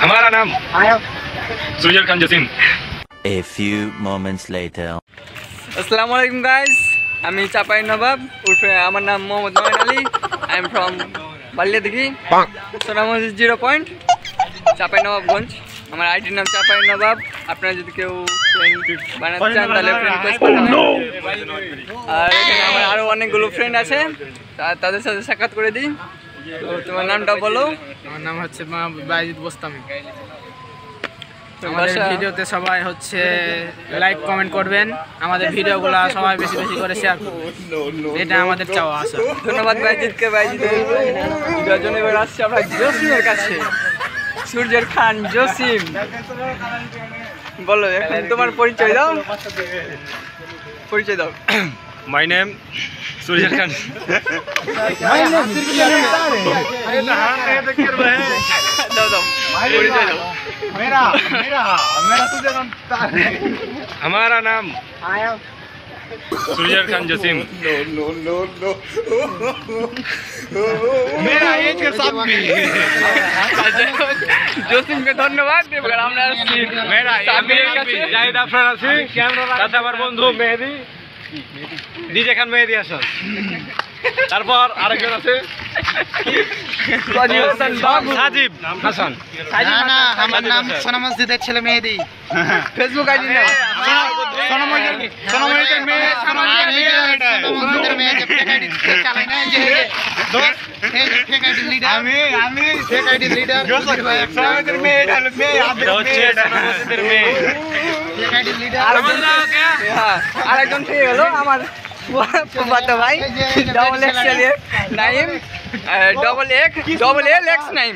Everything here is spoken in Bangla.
हमारा नाम सुरजल Khan Jasim. A few moments later. আসসালামু আলাইকুম গাইস, আমি চাপাই নবাব উর্ফে আমার নাম মোহাম্মদ নয়ন Ali. I am from Baliadighi, সোনা মসজিদ 0 পয়েন্ট, চাপাই নবাবগঞ্জ। আমার আইডির নাম চাপাই নবাব। আপনারা যদি কেউ ফ্রেন্ড বানাতে চান তাহলে ফ্রেন্ড রিকোয়েস্ট পাঠাবেন। আর এখানে আমার আরও অনেকগুলো ফ্রেন্ড আছে, তাদের সাথে সাক্ষাৎ করে দিই। তো তোমার নামটা বলো। আমার নাম হচ্ছে বাইজিদ বোস্তামি। আমাদের ভিডিওতে সবাই হচ্ছে লাইক কমেন্ট করবেন, আমাদের ভিডিওগুলো সবাই বেশি বেশি করে শেয়ার করবেন, এটা আমাদের চাওয়া আশা। ধন্যবাদ বাইজিদকে। বাইজিদের জন্য এবার আসছি আমরা জসিমের কাছে। সূর্যের খান জসিম, বলো এখন তোমার পরিচয় দাও। পরিচয় দাও। My name Surjal Khan. দাও দাও পরিচয় দাও। हमारा नाम सुरजल खान जसीम। मेरा एज के साथ भी জসিমকে ধন্যবাদ। এবার আমরা আসছি मेरा সাবিরের কাছে। জাহিদ আফরান আছি, ক্যামেরা কাছে আমার বন্ধু মেহেদি, ডিজে খান মেহেদি হাসান। তারপর আরেকজন আছে সাজিব হাসান। না আমার নাম সোনা মসজিদের ছেলে মেহেদি। ফেসবুক আইডি নাও। সোনা মসজিদের মেয়ে, সোনা মসজিদের মেয়ে যে ফেক আইডি চালায় না, যে ফেক আইডি লিডার। আমি ফেক আইডি লিডার। সোনা মসজিদের মেয়ে, এটা হলো মেয়ে, এটা হচ্ছে সোনা মসজিদের মেয়ে। Fake ID leader. হ্যাঁ, আরেকজন পেয়ে গেল আমার ফুফাতো ভাই XXL Naim, double L X Naim.